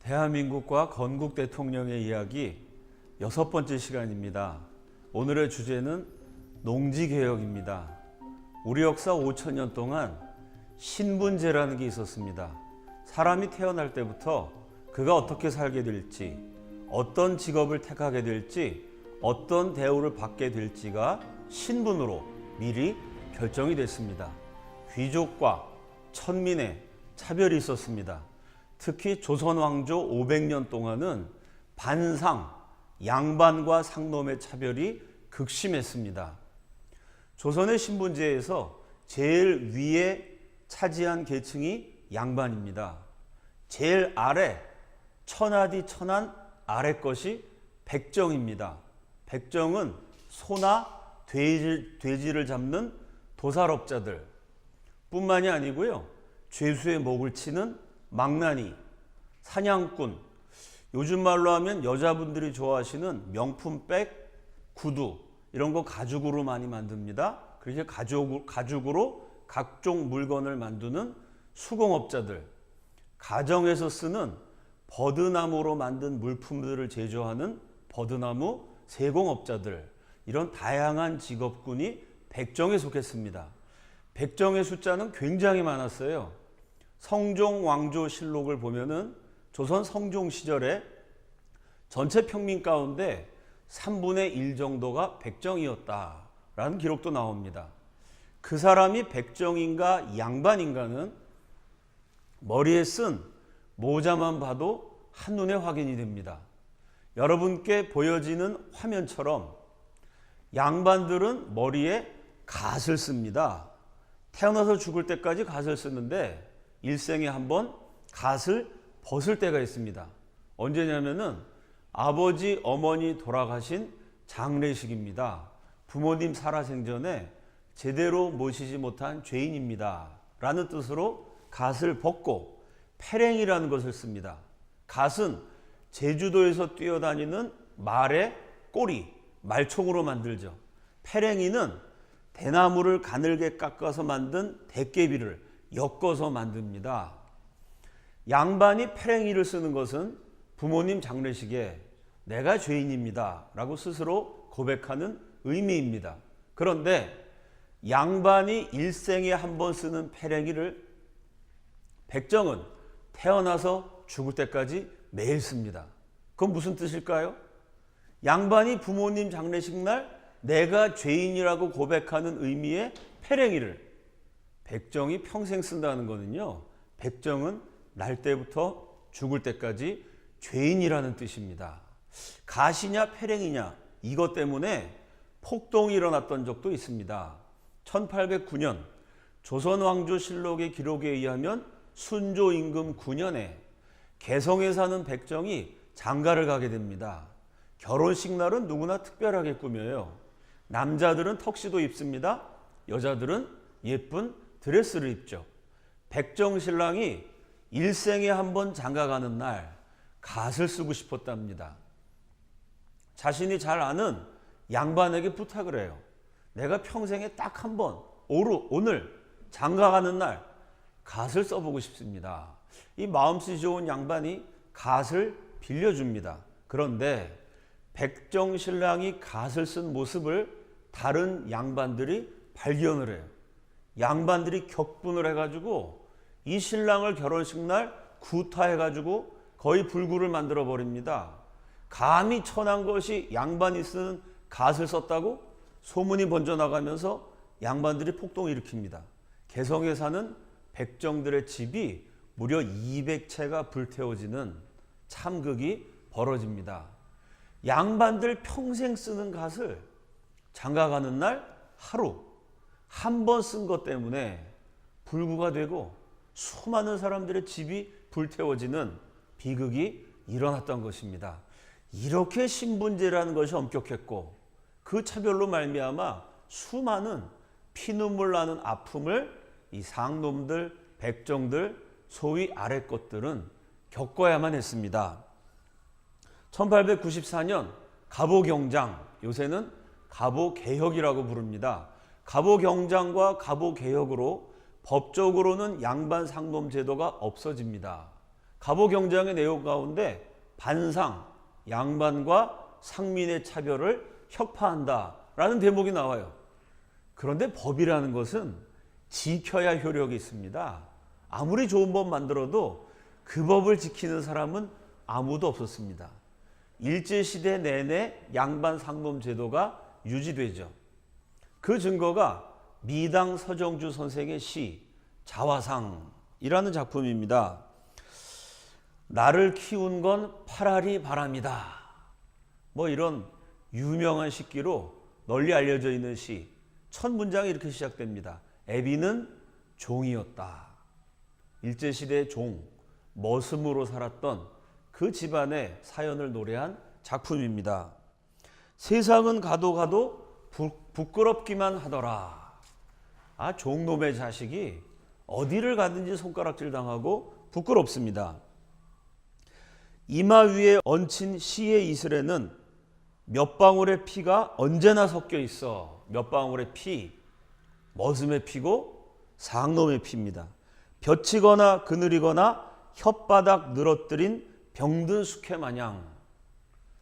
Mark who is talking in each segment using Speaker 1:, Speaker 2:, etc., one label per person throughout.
Speaker 1: 대한민국과 건국 대통령의 이야기 6번째 시간입니다. 오늘의 주제는 농지개혁입니다. 우리 역사 5천년 동안 신분제라는 게 있었습니다. 사람이 태어날 때부터 그가 어떻게 살게 될지, 어떤 직업을 택하게 될지, 어떤 대우를 받게 될지가 신분으로 미리 결정이 됐습니다. 귀족과 천민의 차별이 있었습니다. 특히 조선 왕조 500년 동안은 반상, 양반과 상놈의 차별이 극심했습니다. 조선의 신분제에서 제일 위에 차지한 계층이 양반입니다. 제일 아래, 천하디 천한 아래 것이 백정입니다. 백정은 소나 돼지를 잡는 도살업자들 뿐만이 아니고요. 죄수의 목을 치는 망나니, 사냥꾼, 요즘 말로 하면 여자분들이 좋아하시는 명품백, 구두 이런 거 가죽으로 많이 만듭니다. 그렇게 가죽으로 각종 물건을 만드는 수공업자들, 가정에서 쓰는 버드나무로 만든 물품들을 제조하는 버드나무 세공업자들, 이런 다양한 직업군이 백정에 속했습니다. 백정의 숫자는 굉장히 많았어요. 성종왕조실록을 보면은 조선 성종 시절에 전체 평민 가운데 3분의 1 정도가 백정이었다라는 기록도 나옵니다. 그 사람이 백정인가 양반인가는 머리에 쓴 모자만 봐도 한눈에 확인이 됩니다. 여러분께 보여지는 화면처럼 양반들은 머리에 갓을 씁니다. 태어나서 죽을 때까지 갓을 쓰는데 일생에 한 번 갓을 벗을 때가 있습니다. 언제냐면은 아버지, 어머니 돌아가신 장례식입니다. 부모님 살아생전에 제대로 모시지 못한 죄인입니다. 라는 뜻으로 갓을 벗고 패랭이라는 것을 씁니다. 갓은 제주도에서 뛰어다니는 말의 꼬리, 말총으로 만들죠. 패랭이는 대나무를 가늘게 깎아서 만든 대깨비를 엮어서 만듭니다. 양반이 패랭이를 쓰는 것은 부모님 장례식에 내가 죄인입니다 라고 스스로 고백하는 의미입니다. 그런데 양반이 일생에 한 번 쓰는 패랭이를 백정은 태어나서 죽을 때까지 매일 씁니다. 그건 무슨 뜻일까요? 양반이 부모님 장례식 날 내가 죄인이라고 고백하는 의미의 패랭이를 백정이 평생 쓴다는 거는요, 백정은 날 때부터 죽을 때까지 죄인이라는 뜻입니다. 갓이냐 패랭이냐 이것 때문에 폭동이 일어났던 적도 있습니다. 1809년 조선왕조실록의 기록에 의하면 순조 임금 9년에 개성에 사는 백정이 장가를 가게 됩니다. 결혼식 날은 누구나 특별하게 꾸며요. 남자들은 턱시도 입습니다. 여자들은 예쁜 드레스를 입죠. 백정 신랑이 일생에 한 번 장가가는 날 갓을 쓰고 싶었답니다. 자신이 잘 아는 양반에게 부탁을 해요. 내가 평생에 딱 한 번, 오늘 장가가는 날 갓을 써보고 싶습니다. 이 마음씨 좋은 양반이 갓을 빌려줍니다. 그런데 백정 신랑이 갓을 쓴 모습을 다른 양반들이 발견을 해요. 양반들이 격분을 해가지고 이 신랑을 결혼식 날 구타해가지고 거의 불구를 만들어 버립니다. 감히 천한 것이 양반이 쓰는 갓을 썼다고 소문이 번져나가면서 양반들이 폭동을 일으킵니다. 개성에 사는 백정들의 집이 무려 200채가 불태워지는 참극이 벌어집니다. 양반들 평생 쓰는 갓을 장가가는 날 하루 한 번 쓴 것 때문에 불구가 되고 수많은 사람들의 집이 불태워지는 비극이 일어났던 것입니다. 이렇게 신분제라는 것이 엄격했고 그 차별로 말미암아 수많은 피눈물 나는 아픔을 이 상놈들, 백정들, 소위 아래 것들은 겪어야만 했습니다. 1894년 갑오경장, 요새는 갑오개혁이라고 부릅니다. 갑오경장과 갑오개혁으로 법적으로는 양반 상놈 제도가 없어집니다. 갑오경장의 내용 가운데 반상, 양반과 상민의 차별을 혁파한다라는 대목이 나와요. 그런데 법이라는 것은 지켜야 효력이 있습니다. 아무리 좋은 법 만들어도 그 법을 지키는 사람은 아무도 없었습니다. 일제시대 내내 양반 상놈 제도가 유지되죠. 그 증거가 미당 서정주 선생의 시 자화상이라는 작품입니다. 나를 키운 건 파라리 바람이다. 뭐 이런 유명한 시기로 널리 알려져 있는 시. 첫 문장이 이렇게 시작됩니다. 애비는 종이었다. 일제시대의 종, 머슴으로 살았던 그 집안의 사연을 노래한 작품입니다. 세상은 가도 가도 부끄럽기만 하더라. 아, 종놈의 자식이 어디를 가든지 손가락질 당하고 부끄럽습니다. 이마 위에 얹힌 시의 이슬에는 몇 방울의 피가 언제나 섞여 있어. 몇 방울의 피, 머슴의 피고 상놈의 피입니다. 벼치거나 그늘이거나 혓바닥 늘어뜨린 병든 숙회 마냥.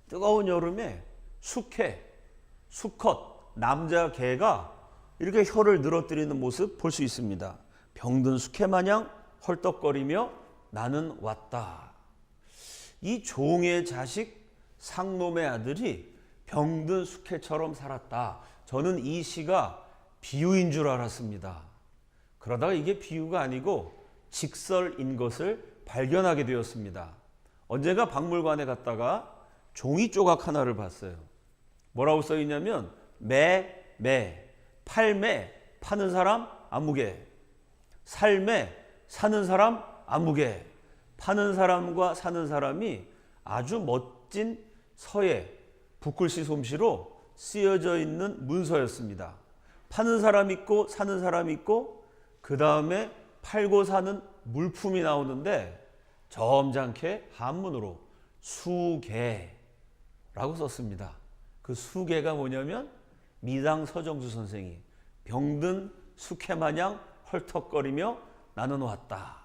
Speaker 1: 뜨거운 여름에 숙회, 수컷, 남자 개가 이렇게 혀를 늘어뜨리는 모습 볼 수 있습니다. 병든 숙회 마냥 헐떡거리며 나는 왔다. 이 종의 자식 상놈의 아들이 병든 숙회처럼 살았다. 저는 이 시가 비유인 줄 알았습니다. 그러다가 이게 비유가 아니고 직설인 것을 발견하게 되었습니다. 언젠가 박물관에 갔다가 종이 조각 하나를 봤어요. 뭐라고 써 있냐면 팔매 파는 사람 아무개, 살매 사는 사람 아무개. 파는 사람과 사는 사람이 아주 멋진 서예, 붓글씨 솜씨로 쓰여져 있는 문서였습니다. 파는 사람 있고 사는 사람 있고 그 다음에 팔고 사는 물품이 나오는데 점잖게 한문으로 수개라고 썼습니다. 그 수개가 뭐냐면 미당 서정주 선생이 병든 숙회 마냥 헐떡거리며 나는 왔다.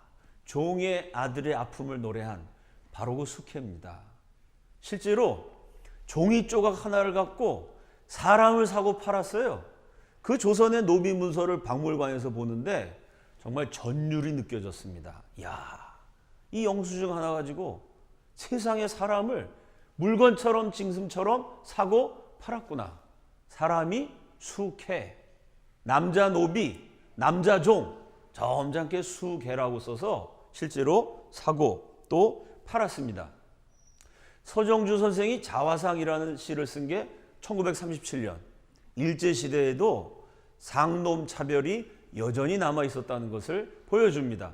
Speaker 1: 종의 아들의 아픔을 노래한 바로 그 숙회입니다. 실제로 종이 조각 하나를 갖고 사람을 사고 팔았어요. 그 조선의 노비 문서를 박물관에서 보는데 정말 전율이 느껴졌습니다. 이야, 이 영수증 하나 가지고 세상의 사람을 물건처럼 짐승처럼 사고 팔았구나. 사람이 숙회, 남자 노비, 남자 종, 점잖게 수개라고 써서 실제로 사고 또 팔았습니다. 서정주 선생이 자화상이라는 시를 쓴 게 1937년. 일제시대에도 상놈 차별이 여전히 남아 있었다는 것을 보여줍니다.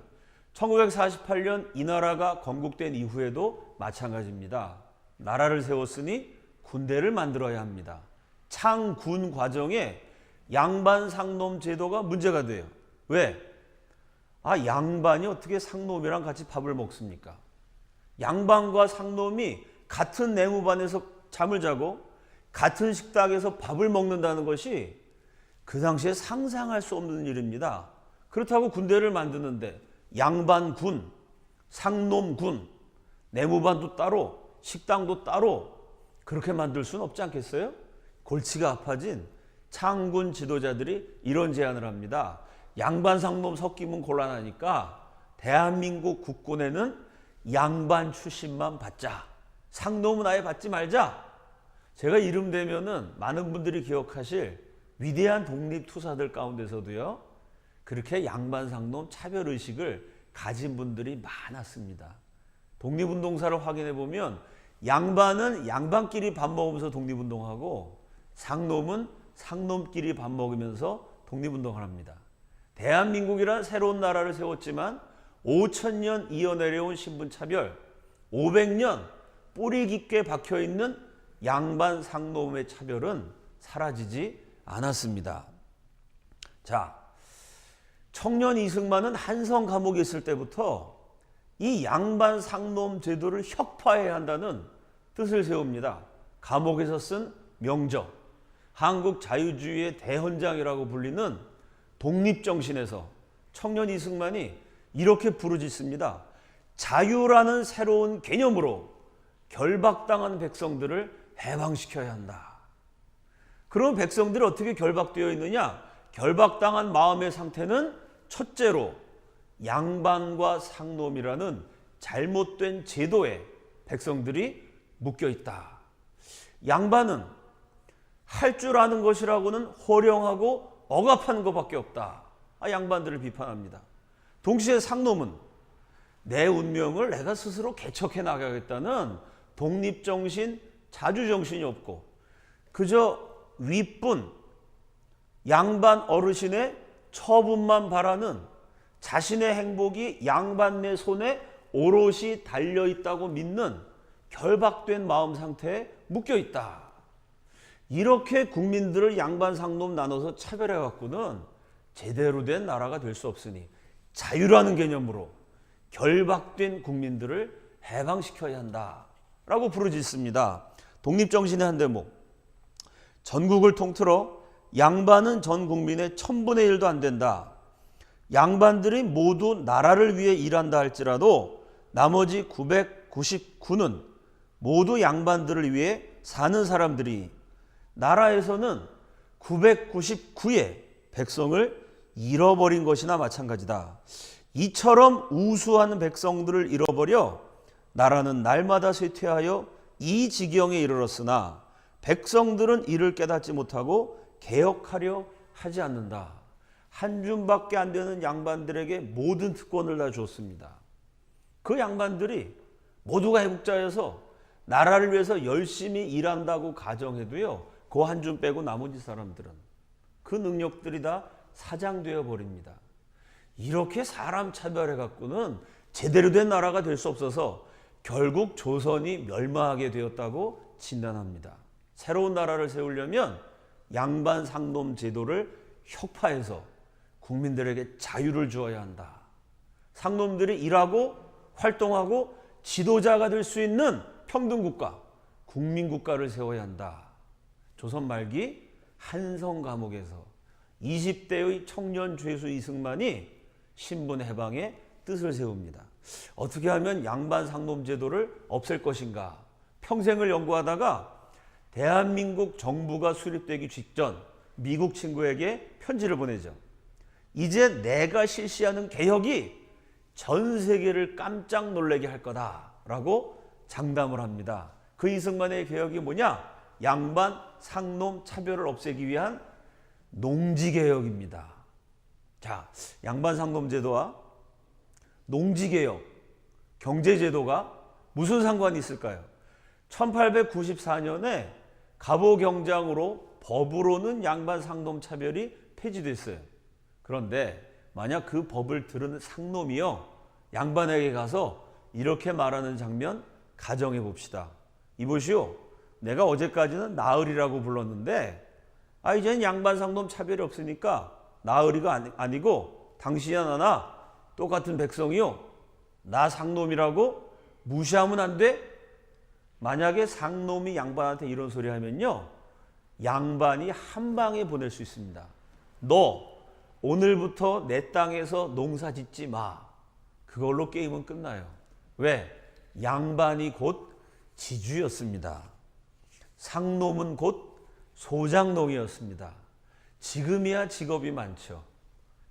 Speaker 1: 1948년 이 나라가 건국된 이후에도 마찬가지입니다. 나라를 세웠으니 군대를 만들어야 합니다. 창군 과정에 양반 상놈 제도가 문제가 돼요. 왜? 양반이 어떻게 상놈이랑 같이 밥을 먹습니까? 양반과 상놈이 같은 내무반에서 잠을 자고 같은 식탁에서 밥을 먹는다는 것이 그 당시에 상상할 수 없는 일입니다. 그렇다고 군대를 만드는데 양반군, 상놈군, 내무반도 따로, 식당도 따로 그렇게 만들 수는 없지 않겠어요? 골치가 아파진 창군 지도자들이 이런 제안을 합니다. 양반 상놈 섞이면 곤란하니까 대한민국 국군에는 양반 출신만 받자. 상놈은 아예 받지 말자. 제가 이름 대면은 많은 분들이 기억하실 위대한 독립투사들 가운데서도요, 그렇게 양반 상놈 차별의식을 가진 분들이 많았습니다. 독립운동사를 확인해 보면 양반은 양반끼리 밥 먹으면서 독립운동하고 상놈은 상놈끼리 밥 먹으면서 독립운동을 합니다. 대한민국이란 새로운 나라를 세웠지만 5,000년 이어내려온 신분차별, 500년 뿌리 깊게 박혀있는 양반 상놈의 차별은 사라지지 않았습니다. 자, 청년 이승만은 한성 감옥에 있을 때부터 이 양반 상놈 제도를 혁파해야 한다는 뜻을 세웁니다. 감옥에서 쓴 명저, 한국 자유주의의 대헌장이라고 불리는 독립정신에서 청년 이승만이 이렇게 부르짖습니다. 자유라는 새로운 개념으로 결박당한 백성들을 해방시켜야 한다. 그럼 백성들이 어떻게 결박되어 있느냐? 결박당한 마음의 상태는 첫째로 양반과 상놈이라는 잘못된 제도에 백성들이 묶여 있다. 양반은 할 줄 아는 것이라고는 호령하고 억압하는 것밖에 없다. 양반들을 비판합니다. 동시에 상놈은 내 운명을 내가 스스로 개척해 나가겠다는 독립정신, 자주정신이 없고 그저 윗분, 양반 어르신의 처분만 바라는 자신의 행복이 양반네 손에 오롯이 달려있다고 믿는 결박된 마음 상태에 묶여있다. 이렇게 국민들을 양반, 상놈 나눠서 차별해갖고는 제대로 된 나라가 될 수 없으니 자유라는 개념으로 결박된 국민들을 해방시켜야 한다라고 부르짖습니다. 독립정신의 한 대목. 전국을 통틀어 양반은 전 국민의 1000분의 1도 안 된다. 양반들이 모두 나라를 위해 일한다 할지라도 나머지 999는 모두 양반들을 위해 사는 사람들이 나라에서는 999의 백성을 잃어버린 것이나 마찬가지다. 이처럼 우수한 백성들을 잃어버려 나라는 날마다 쇠퇴하여 이 지경에 이르렀으나 백성들은 이를 깨닫지 못하고 개혁하려 하지 않는다. 한 줌밖에 안 되는 양반들에게 모든 특권을 다 줬습니다. 그 양반들이 모두가 애국자여서 나라를 위해서 열심히 일한다고 가정해도요, 그 한 줌 빼고 나머지 사람들은 그 능력들이 다 사장되어 버립니다. 이렇게 사람 차별해 갖고는 제대로 된 나라가 될 수 없어서 결국 조선이 멸망하게 되었다고 진단합니다. 새로운 나라를 세우려면 양반 상놈 제도를 혁파해서 국민들에게 자유를 주어야 한다. 상놈들이 일하고 활동하고 지도자가 될 수 있는 평등국가, 국민국가를 세워야 한다. 조선 말기 한성 감옥에서 20대의 청년 죄수 이승만이 신분 해방의 뜻을 세웁니다. 어떻게 하면 양반 상놈 제도를 없앨 것인가? 평생을 연구하다가 대한민국 정부가 수립되기 직전 미국 친구에게 편지를 보내죠. 이제 내가 실시하는 개혁이 전 세계를 깜짝 놀라게 할 거다라고 장담을 합니다. 그 이승만의 개혁이 뭐냐? 양반 상놈 차별을 없애기 위한 농지개혁입니다. 자, 양반 상놈 제도와 농지개혁, 경제제도가 무슨 상관이 있을까요? 1894년에 갑오경장으로 법으로는 양반 상놈 차별이 폐지됐어요. 그런데 만약 그 법을 들은 상놈이요, 양반에게 가서 이렇게 말하는 장면 가정해 봅시다. 이보시오, 내가 어제까지는 나으리라고 불렀는데 이제는 양반 상놈 차별이 없으니까 나으리가 아니고 당신이나 나나 똑같은 백성이요, 나 상놈이라고 무시하면 안 돼? 만약에 상놈이 양반한테 이런 소리 하면요, 양반이 한 방에 보낼 수 있습니다. 너 오늘부터 내 땅에서 농사 짓지 마. 그걸로 게임은 끝나요. 왜? 양반이 곧 지주였습니다. 상놈은 곧 소장농이었습니다. 지금이야 직업이 많죠.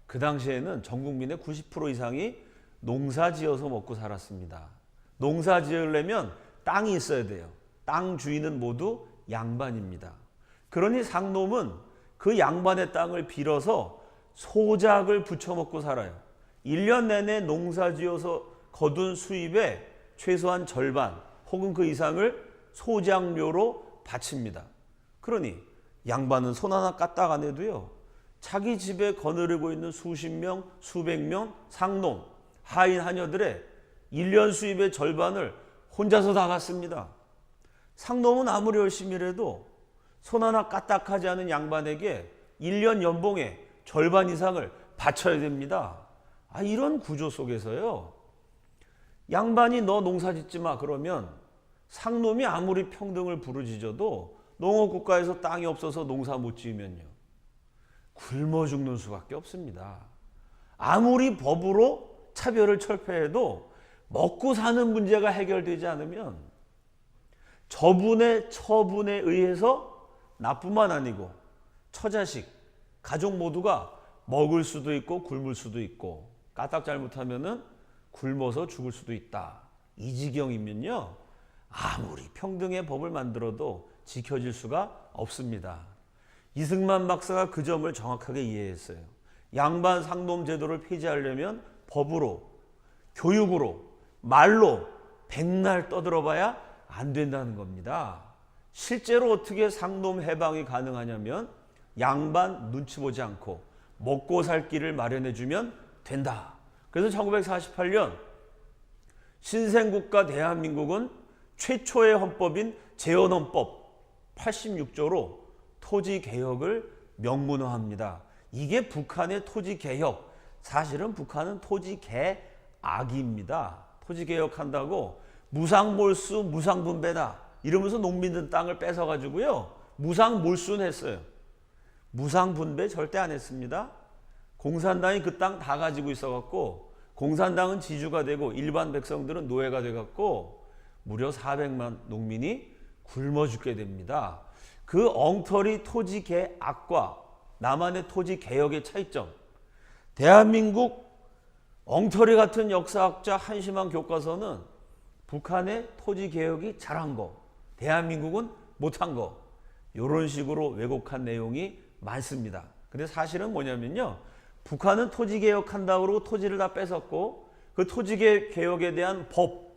Speaker 1: 그 당시에는 전 국민의 90% 이상이 농사 지어서 먹고 살았습니다. 농사 지으려면 땅이 있어야 돼요. 땅 주인은 모두 양반입니다. 그러니 상놈은 그 양반의 땅을 빌어서 소작을 부쳐먹고 살아요. 1년 내내 농사 지어서 거둔 수입의 최소한 절반 혹은 그 이상을 소작료로 바칩니다. 그러니 양반은 손 하나 까딱 안 해도요, 자기 집에 거느리고 있는 수십 명, 수백 명 상놈, 하인 하녀들의 1년 수입의 절반을 혼자서 다 갖습니다. 상놈은 아무리 열심히 일해도 손 하나 까딱하지 않은 양반에게 1년 연봉의 절반 이상을 바쳐야 됩니다. 이런 구조 속에서요, 양반이 너 농사 짓지 마 그러면 상놈이 아무리 평등을 부르짖어도 농업국가에서 땅이 없어서 농사 못 지으면요, 굶어 죽는 수밖에 없습니다. 아무리 법으로 차별을 철폐해도 먹고 사는 문제가 해결되지 않으면 저분의 처분에 의해서 나뿐만 아니고 처자식, 가족 모두가 먹을 수도 있고 굶을 수도 있고 까딱 잘못하면은 굶어서 죽을 수도 있다. 이 지경이면요, 아무리 평등의 법을 만들어도 지켜질 수가 없습니다. 이승만 박사가 그 점을 정확하게 이해했어요. 양반 상놈 제도를 폐지하려면 법으로, 교육으로, 말로 백날 떠들어봐야 안 된다는 겁니다. 실제로 어떻게 상놈 해방이 가능하냐면 양반 눈치 보지 않고 먹고 살 길을 마련해주면 된다. 그래서 1948년 신생국가 대한민국은 최초의 헌법인 재헌헌법 86조로 토지개혁을 명문화합니다. 이게 북한의 토지개혁, 사실은 북한은 토지개악입니다. 토지개혁한다고 무상몰수, 무상분배다 이러면서 농민들 땅을 뺏어가지고요, 무상몰수는 했어요. 무상분배 절대 안 했습니다. 공산당이 그 땅 다 가지고 있어갖고 공산당은 지주가 되고 일반 백성들은 노예가 돼갖고 무려 400만 농민이 굶어 죽게 됩니다. 그 엉터리 토지개악과 남한의 토지개혁의 차이점. 대한민국 엉터리 같은 역사학자 한심한 교과서는 북한의 토지개혁이 잘한 거, 대한민국은 못한 거, 이런 식으로 왜곡한 내용이 많습니다. 근데 사실은 뭐냐면요, 북한은 토지개혁한다고 그러고 토지를 다 뺏었고 그 토지개혁에 대한 법,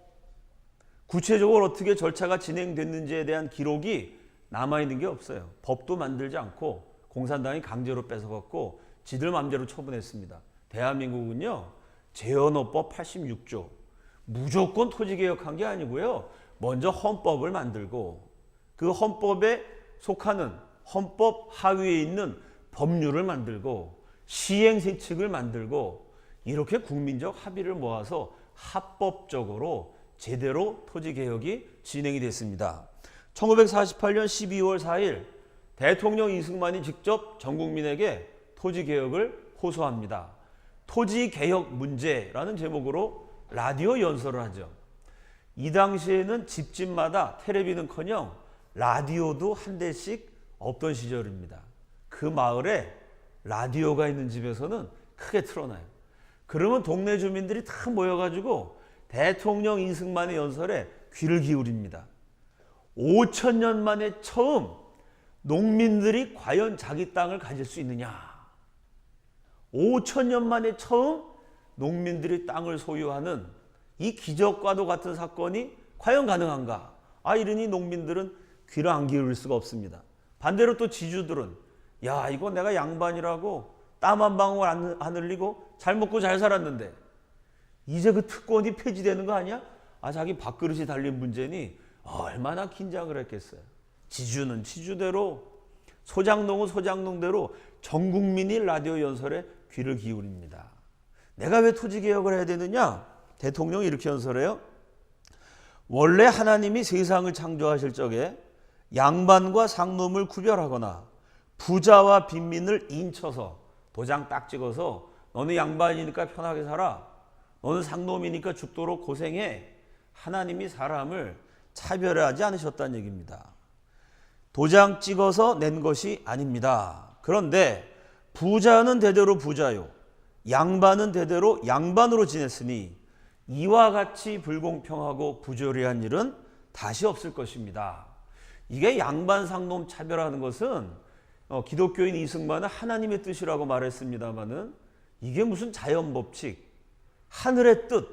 Speaker 1: 구체적으로 어떻게 절차가 진행됐는지에 대한 기록이 남아있는 게 없어요. 법도 만들지 않고 공산당이 강제로 뺏어갖고 지들 맘대로 처분했습니다. 대한민국은요, 재헌헌법 86조 무조건 토지개혁한 게 아니고요, 먼저 헌법을 만들고 그 헌법에 속하는 헌법 하위에 있는 법률을 만들고 시행세칙을 만들고 이렇게 국민적 합의를 모아서 합법적으로 제대로 토지개혁이 진행이 됐습니다. 1948년 12월 4일 대통령 이승만이 직접 전 국민에게 토지개혁을 호소합니다. 토지개혁 문제라는 제목으로 라디오 연설을 하죠. 이 당시에는 집집마다 텔레비는커녕 라디오도 한 대씩 없던 시절입니다. 그 마을에 라디오가 있는 집에서는 크게 틀어놔요. 그러면 동네 주민들이 다 모여가지고 대통령 이승만의 연설에 귀를 기울입니다. 5,000년 만에 처음 농민들이 과연 자기 땅을 가질 수 있느냐. 5,000년 만에 처음 농민들이 땅을 소유하는 이 기적과도 같은 사건이 과연 가능한가. 이러니 농민들은 귀를 안 기울일 수가 없습니다. 반대로 또 지주들은 야, 이거 내가 양반이라고 땀 한 방울 안 흘리고 잘 먹고 잘 살았는데 이제 그 특권이 폐지되는 거 아니야? 자기 밥그릇이 달린 문제니 얼마나 긴장을 했겠어요. 지주는 지주대로, 소장농은 소장농대로 전 국민이 라디오 연설에 귀를 기울입니다. 내가 왜 토지개혁을 해야 되느냐? 대통령이 이렇게 연설해요. 원래 하나님이 세상을 창조하실 적에 양반과 상놈을 구별하거나 부자와 빈민을 인쳐서 도장 딱 찍어서 너는 양반이니까 편하게 살아, 너는 상놈이니까 죽도록 고생해, 하나님이 사람을 차별하지 않으셨다는 얘기입니다. 도장 찍어서 낸 것이 아닙니다. 그런데 부자는 대대로 부자요, 양반은 대대로 양반으로 지냈으니 이와 같이 불공평하고 부조리한 일은 다시 없을 것입니다. 이게 양반 상놈 차별하는 것은 기독교인 이승만은 하나님의 뜻이라고 말했습니다마는 이게 무슨 자연법칙, 하늘의 뜻,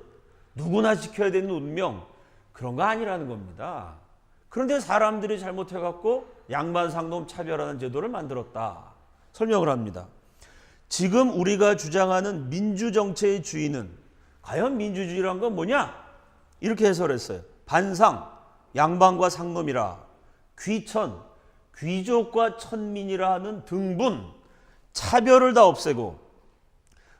Speaker 1: 누구나 지켜야 되는 운명, 그런 거 아니라는 겁니다. 그런데 사람들이 잘못해갖고 양반 상놈 차별하는 제도를 만들었다. 설명을 합니다. 지금 우리가 주장하는 민주정체의 주인은 과연 민주주의란 건 뭐냐? 이렇게 해설했어요. 반상, 양반과 상놈이라, 귀천, 귀족과 천민이라 하는 등분, 차별을 다 없애고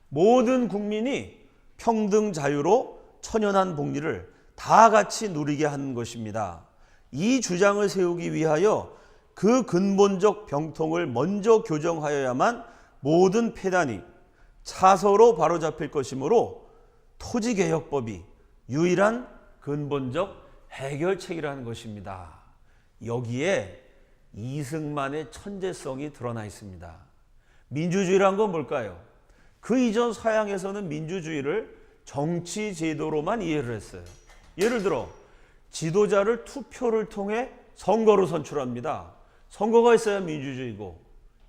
Speaker 1: 모든 국민이 평등 자유로 천연한 복리를 다 같이 누리게 하는 것입니다. 이 주장을 세우기 위하여 그 근본적 병통을 먼저 교정하여야만 모든 폐단이 차서로 바로잡힐 것이므로 토지개혁법이 유일한 근본적 해결책이라는 것입니다. 여기에 이승만의 천재성이 드러나 있습니다. 민주주의란 건 뭘까요? 그 이전 서양에서는 민주주의를 정치 제도로만 이해를 했어요. 예를 들어 지도자를 투표를 통해 선거로 선출합니다. 선거가 있어야 민주주의고,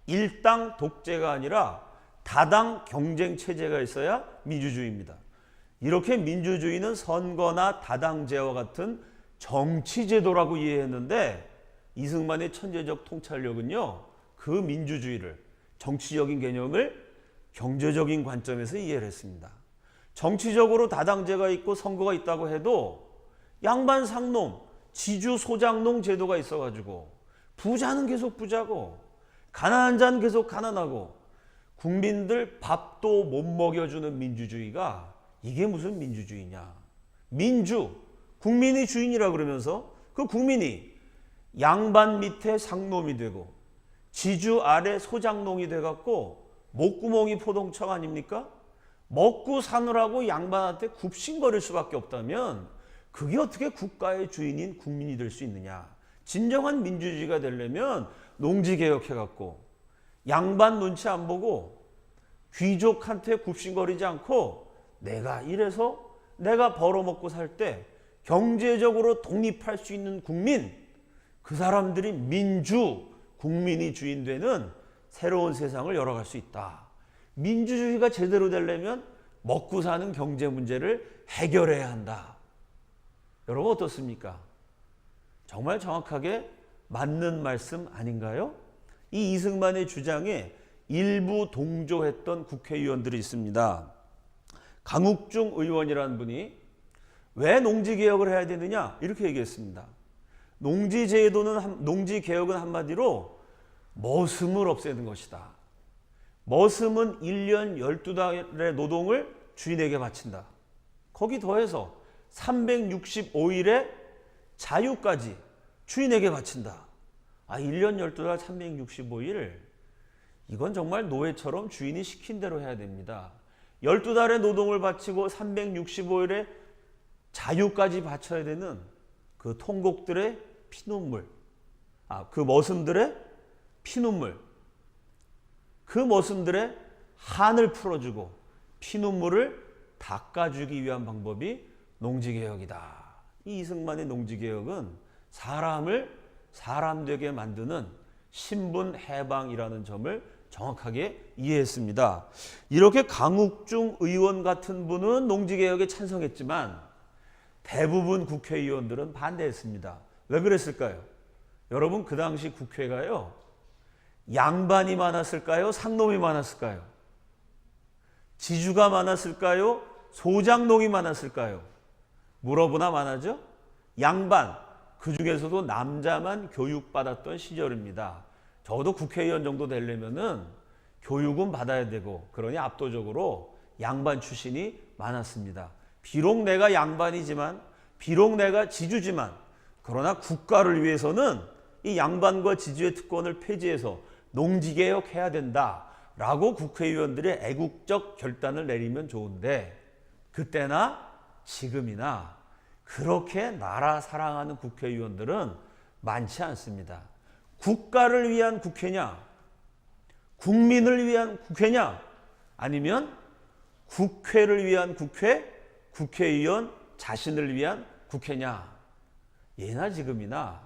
Speaker 1: 일당 독재가 아니라 다당 경쟁 체제가 있어야 민주주의입니다. 이렇게 민주주의는 선거나 다당제와 같은 정치제도라고 이해했는데, 이승만의 천재적 통찰력은요, 그 민주주의를, 정치적인 개념을 경제적인 관점에서 이해를 했습니다. 정치적으로 다당제가 있고 선거가 있다고 해도 양반 상놈, 지주 소장농 제도가 있어가지고 부자는 계속 부자고 가난한 자는 계속 가난하고 국민들 밥도 못 먹여주는 민주주의가 이게 무슨 민주주의냐. 민주, 국민이 주인이라 그러면서 그 국민이 양반 밑에 상놈이 되고 지주 아래 소장농이 돼갖고 목구멍이 포동청 아닙니까? 먹고 사느라고 양반한테 굽신거릴 수밖에 없다면 그게 어떻게 국가의 주인인 국민이 될 수 있느냐. 진정한 민주주의가 되려면 농지개혁해갖고 양반 눈치 안 보고 귀족한테 굽신거리지 않고 내가 이래서 내가 벌어먹고 살 때 경제적으로 독립할 수 있는 국민, 그 사람들이 민주, 국민이 주인 되는 새로운 세상을 열어갈 수 있다. 민주주의가 제대로 되려면 먹고 사는 경제 문제를 해결해야 한다. 여러분 어떻습니까? 정말 정확하게 맞는 말씀 아닌가요? 이 이승만의 주장에 일부 동조했던 국회의원들이 있습니다. 강욱중 의원이라는 분이 왜 농지개혁을 해야 되느냐 이렇게 얘기했습니다. 농지개혁은 한마디로 머슴을 없애는 것이다. 머슴은 1년 12달의 노동을 주인에게 바친다. 거기 더해서 365일의 자유까지 주인에게 바친다. 1년 12달 365일, 이건 정말 노예처럼 주인이 시킨 대로 해야 됩니다. 12달의 노동을 바치고 365일의 자유까지 바쳐야 되는 그 통곡들의 피눈물, 그 머슴들의 피눈물, 그 머슴들의 한을 풀어주고 피눈물을 닦아주기 위한 방법이 농지개혁이다. 이 이승만의 농지개혁은 사람을 사람 되게 만드는 신분해방이라는 점을 정확하게 이해했습니다. 이렇게 강욱중 의원 같은 분은 농지개혁에 찬성했지만 대부분 국회의원들은 반대했습니다. 왜 그랬을까요? 여러분 그 당시 국회가요, 양반이 많았을까요? 상놈이 많았을까요? 지주가 많았을까요? 소장농이 많았을까요? 물어보나 많아죠? 양반, 그 중에서도 남자만 교육받았던 시절입니다. 적어도 국회의원 정도 되려면은 교육은 받아야 되고, 그러니 압도적으로 양반 출신이 많았습니다. 비록 내가 양반이지만, 비록 내가 지주지만, 그러나 국가를 위해서는 이 양반과 지주의 특권을 폐지해서 농지개혁해야 된다라고 국회의원들의 애국적 결단을 내리면 좋은데, 그때나 지금이나 그렇게 나라 사랑하는 국회의원들은 많지 않습니다. 국가를 위한 국회냐, 국민을 위한 국회냐, 아니면 국회를 위한 국회, 국회의원 자신을 위한 국회냐. 예나 지금이나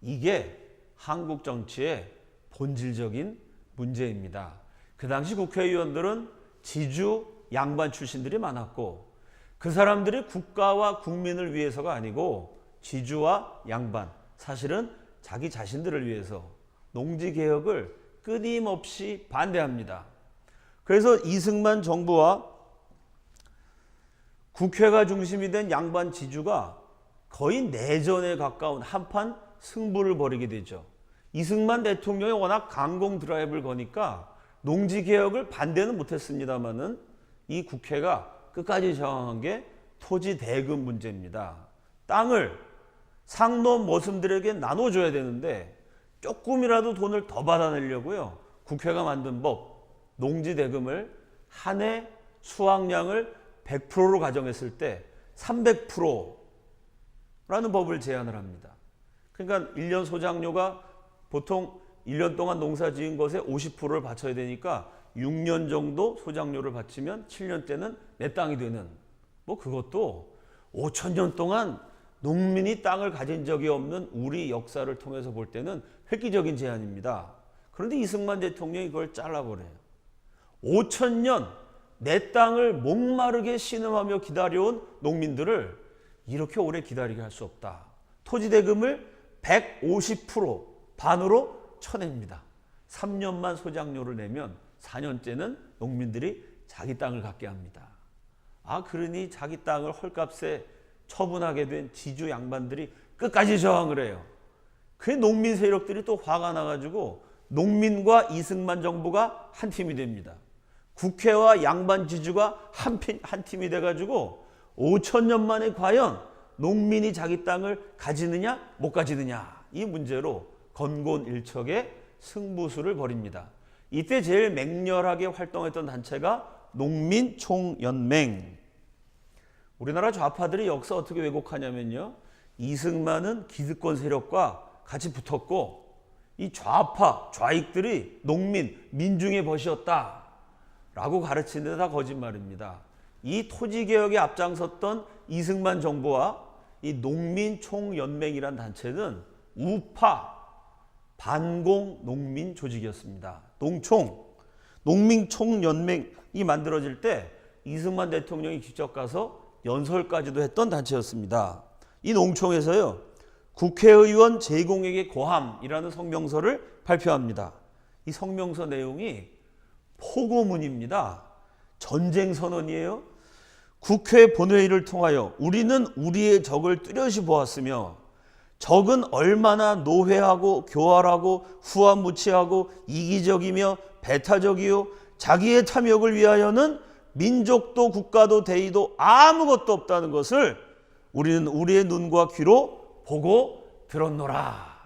Speaker 1: 이게 한국 정치의 본질적인 문제입니다. 그 당시 국회의원들은 지주, 양반 출신들이 많았고, 그 사람들이 국가와 국민을 위해서가 아니고 지주와 양반, 사실은 자기 자신들을 위해서 농지개혁을 끊임없이 반대합니다. 그래서 이승만 정부와 국회가 중심이 된 양반 지주가 거의 내전에 가까운 한판 승부를 벌이게 되죠. 이승만 대통령이 워낙 강공 드라이브를 거니까 농지개혁을 반대는 못했습니다마는 이 국회가 끝까지 저항한 게 토지 대금 문제입니다. 땅을 상놈 머슴들에게 나눠줘야 되는데 조금이라도 돈을 더 받아내려고요, 국회가 만든 법, 농지 대금을 한 해 수확량을 100%로 가정했을 때 300%라는 법을 제안을 합니다. 그러니까 1년 소작료가 보통 1년 동안 농사 지은 것에 50%를 바쳐야 되니까 6년 정도 소작료를 바치면 7년 때는 내 땅이 되는, 뭐 그것도 5,000년 동안 농민이 땅을 가진 적이 없는 우리 역사를 통해서 볼 때는 획기적인 제안입니다. 그런데 이승만 대통령이 그걸 잘라버려요. 5,000년 내 땅을 목마르게 신음하며 기다려온 농민들을 이렇게 오래 기다리게 할 수 없다. 토지대금을 150% 반으로 쳐냅니다. 3년만 소작료를 내면 4년째는 농민들이 자기 땅을 갖게 합니다. 그러니 자기 땅을 헐값에 처분하게 된 지주 양반들이 끝까지 저항을 해요. 그 농민 세력들이 또 화가 나가지고 농민과 이승만 정부가 한 팀이 됩니다. 국회와 양반 지주가 한 팀이 돼가지고 5,000년 만에 과연 농민이 자기 땅을 가지느냐 못 가지느냐, 이 문제로 건곤일척의 승부수를 벌입니다. 이때 제일 맹렬하게 활동했던 단체가 농민총연맹. 우리나라 좌파들이 역사 어떻게 왜곡하냐면요, 이승만은 기득권 세력과 같이 붙었고 이 좌파, 좌익들이 농민, 민중의 벗이었다 라고 가르치는 데 다 거짓말입니다. 이 토지개혁에 앞장섰던 이승만 정부와 이 농민총연맹이란 단체는 우파 반공 농민 조직이었습니다. 농민총연맹이 만들어질 때 이승만 대통령이 직접 가서 연설까지도 했던 단체였습니다. 이 농총에서요, 국회의원 제공에게 고함이라는 성명서를 발표합니다. 이 성명서 내용이 포고문입니다. 전쟁 선언이에요. 국회 본회의를 통하여 우리는 우리의 적을 뚜렷이 보았으며 적은 얼마나 노회하고 교활하고 후한무치하고 이기적이며 배타적이요 자기의 탐욕을 위하여는 민족도 국가도 대의도 아무것도 없다는 것을 우리는 우리의 눈과 귀로 보고 들었노라.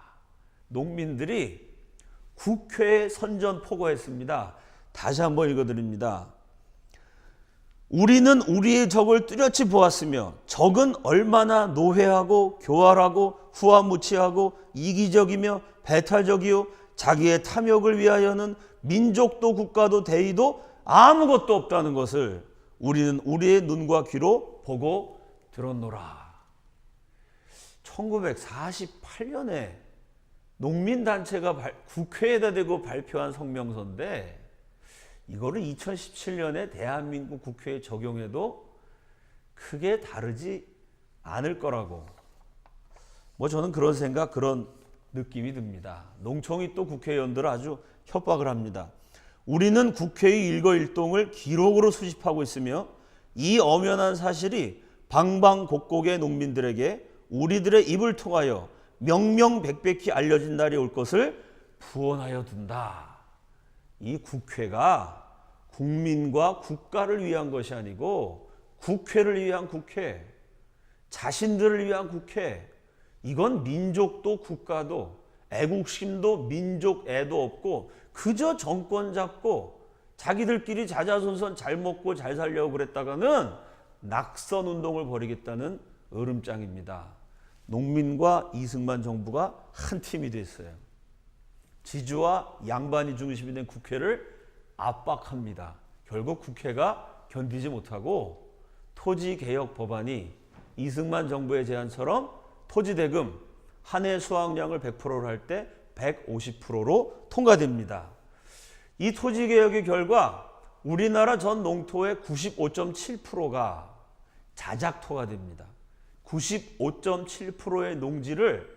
Speaker 1: 농민들이 국회에 선전포고했습니다. 다시 한번 읽어드립니다. 우리는 우리의 적을 뚜렷이 보았으며 적은 얼마나 노회하고 교활하고 후한무치하고 이기적이며 배탈적이요 자기의 탐욕을 위하여는 민족도 국가도 대의도 아무것도 없다는 것을 우리는 우리의 눈과 귀로 보고 들었노라. 1948년에 농민단체가 국회에다 대고 발표한 성명서인데 이거를 2017년에 대한민국 국회에 적용해도 크게 다르지 않을 거라고, 저는 그런 생각, 그런 느낌이 듭니다. 농총이 또 국회의원들을 아주 협박을 합니다. 우리는 국회의 일거일동을 기록으로 수집하고 있으며 이 엄연한 사실이 방방곡곡의 농민들에게 우리들의 입을 통하여 명명백백히 알려진 날이 올 것을 부원하여 둔다. 이 국회가 국민과 국가를 위한 것이 아니고 국회를 위한 국회, 자신들을 위한 국회, 이건 민족도 국가도 애국심도 민족애도 없고 그저 정권 잡고 자기들끼리 자자손손 잘 먹고 잘 살려고 그랬다가는 낙선 운동을 벌이겠다는 으름장입니다. 농민과 이승만 정부가 한 팀이 됐어요. 지주와 양반이 중심이 된 국회를 압박합니다. 결국 국회가 견디지 못하고 토지개혁 법안이 이승만 정부의 제안처럼 토지대금 한 해 수확량을 100%로 할 때 150%로 통과됩니다. 이 토지개혁의 결과 우리나라 전 농토의 95.7%가 자작토가 됩니다. 95.7%의 농지를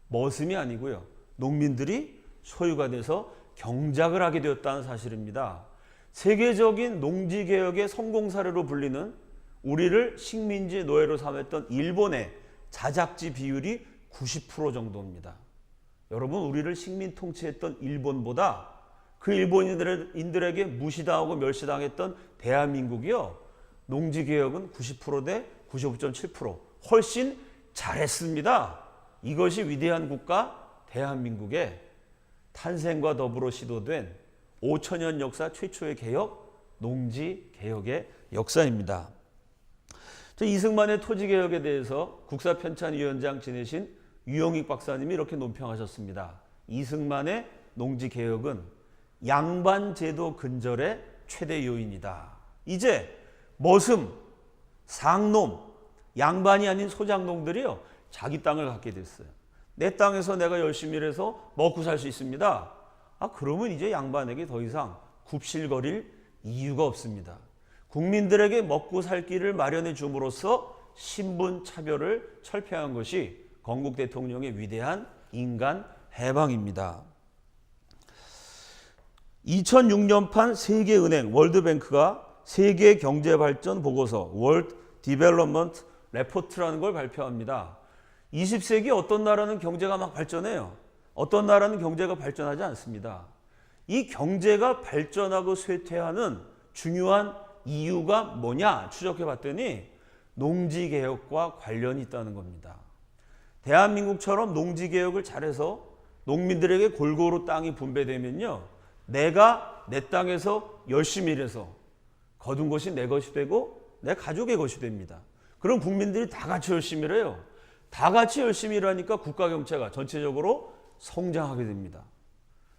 Speaker 1: 머슴이 아니고요, 농민들이 소유가 돼서 경작을 하게 되었다는 사실입니다. 세계적인 농지개혁의 성공 사례로 불리는 우리를 식민지 노예로 삼았던 일본의 자작지 비율이 90% 정도입니다. 여러분, 우리를 식민 통치했던 일본보다 그 일본인들에게 무시당하고 멸시당했던 대한민국이요, 농지개혁은 90% 대 95.7% 훨씬 잘했습니다. 이것이 위대한 국가 대한민국의 탄생과 더불어 시도된 5천년 역사 최초의 개혁, 농지개혁의 역사입니다. 이승만의 토지개혁에 대해서 국사편찬위원장 지내신 유영익 박사님이 이렇게 논평하셨습니다. 이승만의 농지개혁은 양반제도 근절의 최대 요인이다. 이제 머슴, 상놈, 양반이 아닌 소장농들이요, 자기 땅을 갖게 됐어요. 내 땅에서 내가 열심히 일해서 먹고 살 수 있습니다. 그러면 이제 양반에게 더 이상 굽실거릴 이유가 없습니다. 국민들에게 먹고 살 길을 마련해 줌으로써 신분 차별을 철폐한 것이 건국 대통령의 위대한 인간 해방입니다. 2006년판 세계은행 월드뱅크가 세계 경제 발전 보고서 월드 디벨롭먼트 레포트라는 걸 발표합니다. 20세기 어떤 나라는 경제가 막 발전해요. 어떤 나라는 경제가 발전하지 않습니다. 이 경제가 발전하고 쇠퇴하는 중요한 이유가 뭐냐 추적해 봤더니 농지개혁과 관련이 있다는 겁니다. 대한민국처럼 농지개혁을 잘해서 농민들에게 골고루 땅이 분배되면요, 내가 내 땅에서 열심히 일해서 거둔 것이 내 것이 되고 내 가족의 것이 됩니다. 그럼 국민들이 다 같이 열심히 일해요. 다 같이 열심히 일하니까 국가 경제가 전체적으로 성장하게 됩니다.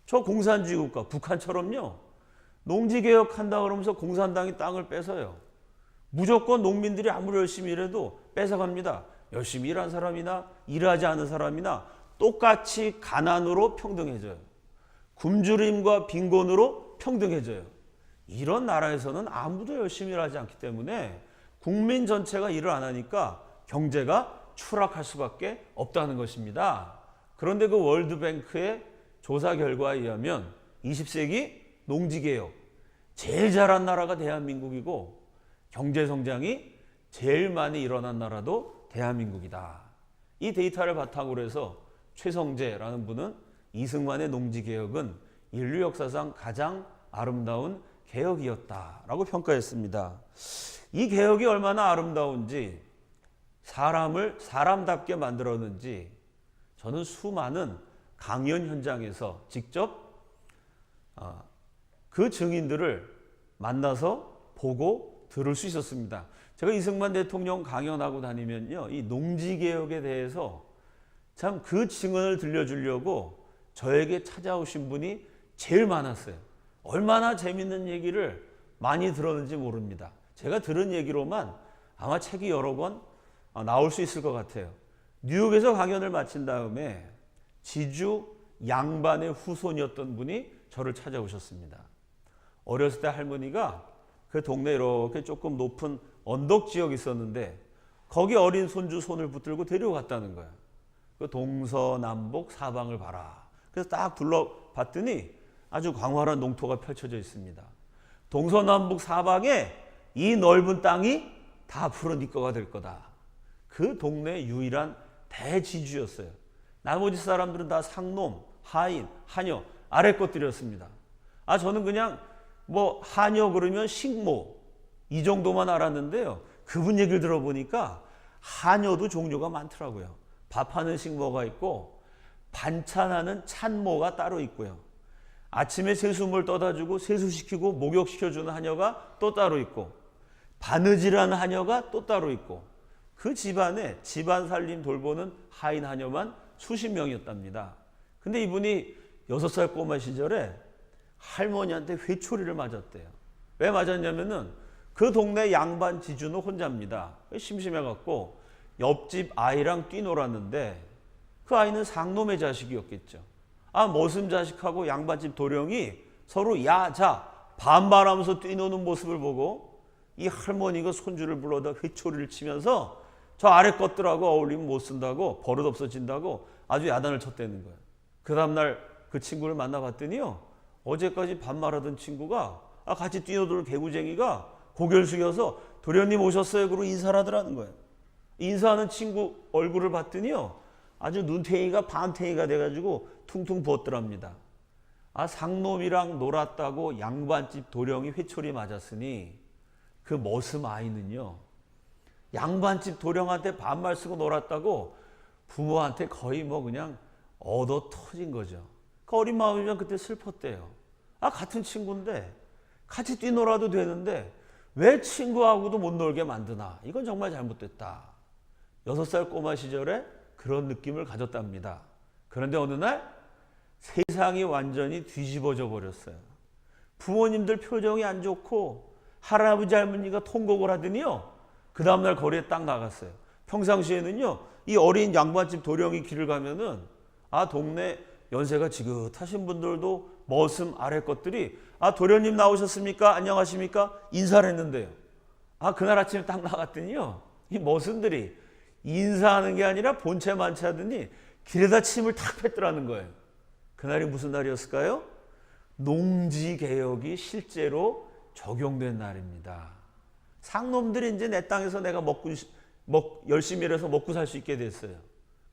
Speaker 1: 저 공산주의 국가 북한처럼요, 농지개혁한다 그러면서 공산당이 땅을 뺏어요. 무조건 농민들이 아무리 열심히 일해도 뺏어갑니다. 열심히 일한 사람이나 일하지 않은 사람이나 똑같이 가난으로 평등해져요. 굶주림과 빈곤으로 평등해져요. 이런 나라에서는 아무도 열심히 일하지 않기 때문에 국민 전체가 일을 안 하니까 경제가 추락할 수밖에 없다는 것입니다. 그런데 그 월드뱅크의 조사 결과에 의하면 20세기 농지개혁 제일 잘한 나라가 대한민국이고 경제성장이 제일 많이 일어난 나라도 대한민국이다. 이 데이터를 바탕으로 해서 최성재라는 분은 이승만의 농지개혁은 인류 역사상 가장 아름다운 개혁이었다라고 평가했습니다. 이 개혁이 얼마나 아름다운지, 사람을 사람답게 만들었는지 저는 수많은 강연 현장에서 직접 그 증인들을 만나서 보고 들을 수 있었습니다. 제가 이승만 대통령 강연하고 다니면요, 이 농지개혁에 대해서 참 그 증언을 들려주려고 저에게 찾아오신 분이 제일 많았어요. 얼마나 재밌는 얘기를 많이 들었는지 모릅니다. 제가 들은 얘기로만 아마 책이 여러 권 나올 수 있을 것 같아요. 뉴욕에서 강연을 마친 다음에 지주 양반의 후손이었던 분이 저를 찾아오셨습니다. 어렸을 때 할머니가 그 동네에 이렇게 조금 높은 언덕 지역이 있었는데 거기 어린 손주 손을 붙들고 데려갔다는 거예요. 그 동서남북 사방을 봐라. 그래서 딱 둘러봤더니 아주 광활한 농토가 펼쳐져 있습니다. 동서남북 사방에 이 넓은 땅이 다 앞으로 네 거가 될 거다. 그 동네의 유일한 대지주였어요. 나머지 사람들은 다 상놈, 하인, 하녀, 아래 것들이었습니다. 저는 그냥 하녀 그러면 식모 이 정도만 알았는데요. 그분 얘기를 들어보니까 하녀도 종류가 많더라고요. 밥하는 식모가 있고 반찬하는 찬모가 따로 있고요. 아침에 세수물 떠다 주고 세수시키고 목욕시켜주는 하녀가 또 따로 있고 바느질하는 하녀가 또 따로 있고 그 집안에 집안 살림 돌보는 하인 하녀만 수십 명이었답니다. 근데 이분이 6살 꼬마 시절에 할머니한테 회초리를 맞았대요. 왜 맞았냐면은 그 동네 양반 지주는 혼자입니다. 심심해갖고 옆집 아이랑 뛰놀았는데 그 아이는 상놈의 자식이었겠죠. 머슴 자식하고 양반집 도령이 서로 야자 반말하면서 뛰노는 모습을 보고 이 할머니가 손주를 불러다 회초리를 치면서 저 아래 것들하고 어울리면 못 쓴다고 버릇 없어진다고 아주 야단을 쳤다는 거예요. 그 다음날 그 친구를 만나봤더니요, 어제까지 반말하던 친구가 같이 뛰어들 개구쟁이가 고개를 숙여서 도련님 오셨어요? 그러고 인사를 하더라는 거예요. 인사하는 친구 얼굴을 봤더니요, 아주 눈탱이가 반탱이가 돼가지고 퉁퉁 부었더랍니다. 상놈이랑 놀았다고 양반집 도령이 회초리 맞았으니 그 머슴 아이는요, 양반집 도령한테 반말 쓰고 놀았다고 부모한테 거의 그냥 얻어 터진 거죠. 그 어린 마음이면 그때 슬펐대요. 같은 친구인데 같이 뛰놀아도 되는데 왜 친구하고도 못 놀게 만드나? 이건 정말 잘못됐다. 6살 꼬마 시절에 그런 느낌을 가졌답니다. 그런데 어느 날 세상이 완전히 뒤집어져 버렸어요. 부모님들 표정이 안 좋고 할아버지 할머니가 통곡을 하더니요. 그 다음날 거리에 딱 나갔어요. 평상시에는요. 이 어린 양반집 도령이 길을 가면은 동네 연세가 지긋하신 분들도 머슴 아래 것들이 도련님 나오셨습니까? 안녕하십니까? 인사를 했는데요. 그날 아침에 딱 나갔더니요. 이 머슴들이 인사하는 게 아니라 본체 만취하더니 길에다 침을 탁 뱉더라는 거예요. 그날이 무슨 날이었을까요? 농지개혁이 실제로 적용된 날입니다. 상놈들이 이제 내 땅에서 내가 열심히 일해서 먹고 살 수 있게 됐어요.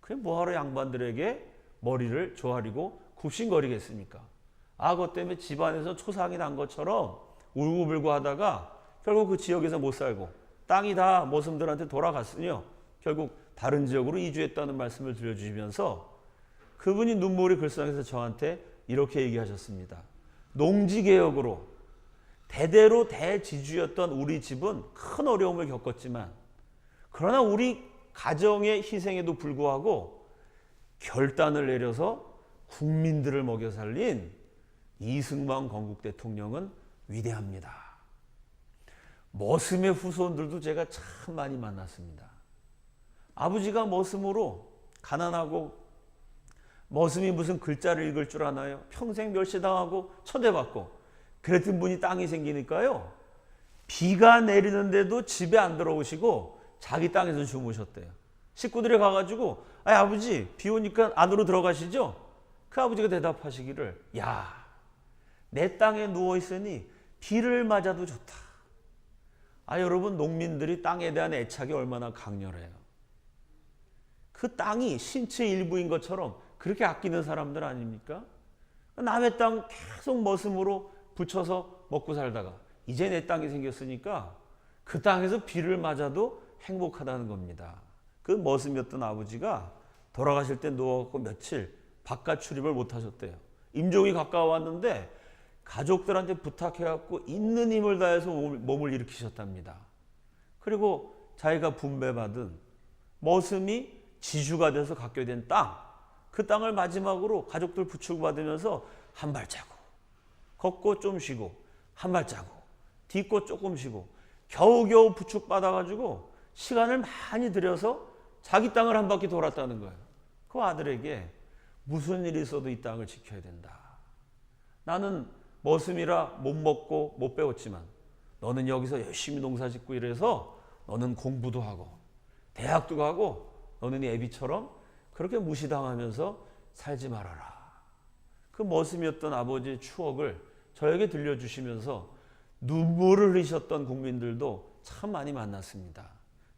Speaker 1: 그게 뭐하러 양반들에게 머리를 조아리고 굽신거리겠습니까? 그것 때문에 집안에서 초상이 난 것처럼 울고불고 하다가 결국 그 지역에서 못 살고 땅이 다 머슴들한테 돌아갔으니요. 결국 다른 지역으로 이주했다는 말씀을 들려주시면서 그분이 눈물이 글썽해서 저한테 이렇게 얘기하셨습니다. 농지개혁으로 대대로 대지주였던 우리 집은 큰 어려움을 겪었지만 그러나 우리 가정의 희생에도 불구하고 결단을 내려서 국민들을 먹여 살린 이승만 건국 대통령은 위대합니다. 머슴의 후손들도 제가 참 많이 만났습니다. 아버지가 머슴으로 가난하고 머슴이 무슨 글자를 읽을 줄 아나요? 평생 멸시당하고 쳐대받고 그랬던 분이 땅이 생기니까요. 비가 내리는데도 집에 안 들어오시고 자기 땅에서 주무셨대요. 식구들이 가가지고 아버지 비 오니까 안으로 들어가시죠? 그 아버지가 대답하시기를 내 땅에 누워있으니 비를 맞아도 좋다. 여러분 농민들이 땅에 대한 애착이 얼마나 강렬해요. 그 땅이 신체 일부인 것처럼 그렇게 아끼는 사람들 아닙니까? 남의 땅 계속 머슴으로 붙여서 먹고 살다가 이제 내 땅이 생겼으니까 그 땅에서 비를 맞아도 행복하다는 겁니다. 그 머슴이었던 아버지가 돌아가실 때 누워갖고 며칠 바깥 출입을 못 하셨대요. 임종이 가까워왔는데 가족들한테 부탁해갖고 있는 힘을 다해서 몸을 일으키셨답니다. 그리고 자기가 분배받은 머슴이 지주가 돼서 갖게 된 땅, 그 땅을 마지막으로 가족들 부축 받으면서 한 발자국 걷고 좀 쉬고 한 발자국 딛고 조금 쉬고 겨우겨우 부축 받아가지고 시간을 많이 들여서 자기 땅을 한 바퀴 돌았다는 거예요. 그 아들에게 무슨 일이 있어도 이 땅을 지켜야 된다. 나는 머슴이라 못 먹고 못 배웠지만 너는 여기서 열심히 농사 짓고 이래서 너는 공부도 하고 대학도 가고 너는 애비처럼 그렇게 무시당하면서 살지 말아라. 그 머슴이었던 아버지의 추억을 저에게 들려주시면서 눈물을 흘리셨던 국민들도 참 많이 만났습니다.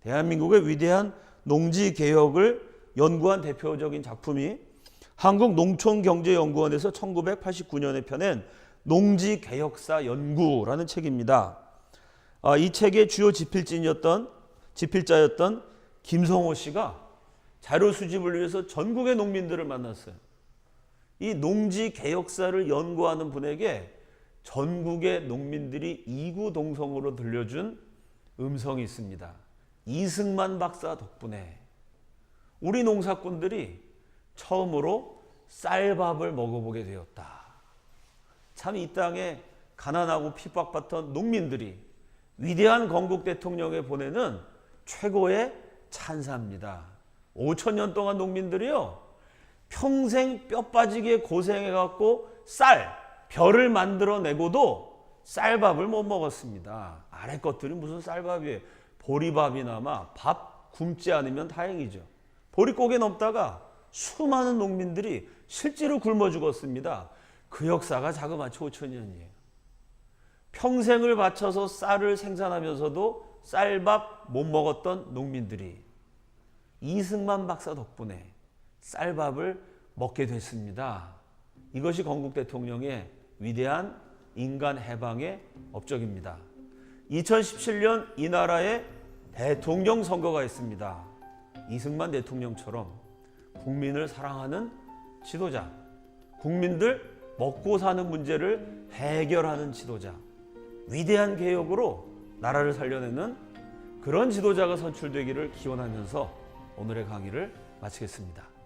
Speaker 1: 대한민국의 위대한 농지개혁을 연구한 대표적인 작품이 한국농촌경제연구원에서 1989년에 펴낸 농지개혁사 연구라는 책입니다. 이 책의 주요 집필자였던 김성호 씨가 자료 수집을 위해서 전국의 농민들을 만났어요. 이 농지개혁사를 연구하는 분에게 전국의 농민들이 이구동성으로 들려준 음성이 있습니다. 이승만 박사 덕분에 우리 농사꾼들이 처음으로 쌀밥을 먹어보게 되었다. 참 이 땅에 가난하고 핍박받던 농민들이 위대한 건국 대통령에 보내는 최고의 찬사입니다. 5,000년 동안 농민들이요 평생 뼈 빠지게 고생해갖고 별을 만들어내고도 쌀밥을 못 먹었습니다. 아래 것들이 무슨 쌀밥이에요. 보리밥이나마 밥 굶지 않으면 다행이죠. 보릿고개 넘다가 수많은 농민들이 실제로 굶어 죽었습니다. 그 역사가 자그마치 5,000년이에요. 평생을 바쳐서 쌀을 생산하면서도 쌀밥 못 먹었던 농민들이 이승만 박사 덕분에 쌀밥을 먹게 됐습니다. 이것이 건국 대통령의 위대한 인간 해방의 업적입니다. 2017년 이 나라에 대통령 선거가 있습니다. 이승만 대통령처럼 국민을 사랑하는 지도자, 국민들 먹고 사는 문제를 해결하는 지도자, 위대한 개혁으로 나라를 살려내는 그런 지도자가 선출되기를 기원하면서 오늘의 강의를 마치겠습니다.